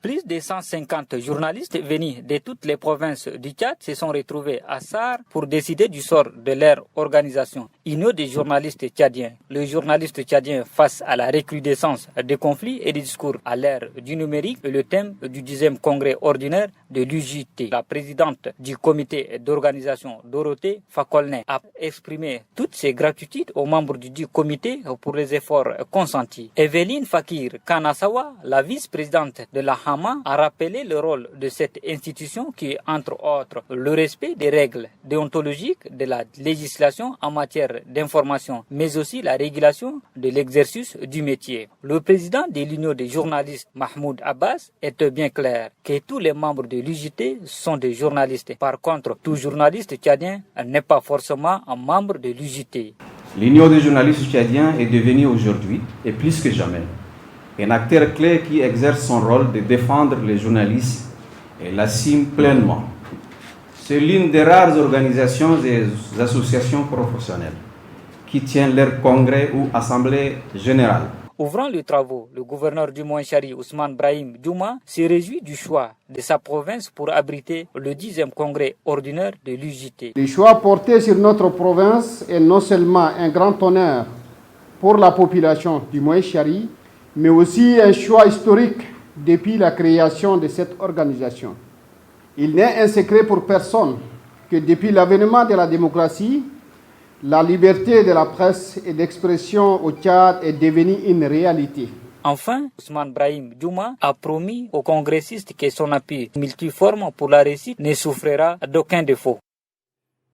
Plus de 150 journalistes venus de toutes les provinces du Tchad se sont retrouvés à Sarre pour décider du sort de leur organisation. Union des journalistes tchadiens. Le journaliste tchadien face à la recrudescence des conflits et des discours à l'ère du numérique est le thème du 10e congrès ordinaire de l'UJT. La présidente du comité d'organisation, Dorothée Fakolné, a exprimé toutes ses gratitudes aux membres du comité pour les efforts consentis. Evelyne Fakir Kanasawa, la vice-présidente de la Hama, a rappelé le rôle de cette institution qui est, entre autres, le respect des règles déontologiques de la législation en matière d'information, mais aussi la régulation de l'exercice du métier. Le président de l'Union des journalistes, Mahmoud Abbas, est bien clair que tous les membres de l'UJT sont des journalistes. Par contre, tout journaliste tchadien n'est pas forcément un membre de l'UJT. L'Union des journalistes tchadiens est devenue aujourd'hui, et plus que jamais, un acteur clé qui exerce son rôle de défendre les journalistes et l'assume pleinement. C'est l'une des rares organisations et associations professionnelles qui tiennent leur congrès ou assemblée générale. Ouvrant les travaux, le gouverneur du Mouanchari, Ousmane Brahim Djouma, se réjouit du choix de sa province pour abriter le 10e congrès ordinaire de l'UJT. Le choix porté sur notre province est non seulement un grand honneur pour la population du Mouanchari, mais aussi un choix historique depuis la création de cette organisation. Il n'est un secret pour personne que depuis l'avènement de la démocratie, la liberté de la presse et d'expression au Tchad est devenue une réalité. Enfin, Ousmane Brahim Djouma a promis aux congressistes que son appui multiforme pour la réussite ne souffrira d'aucun défaut.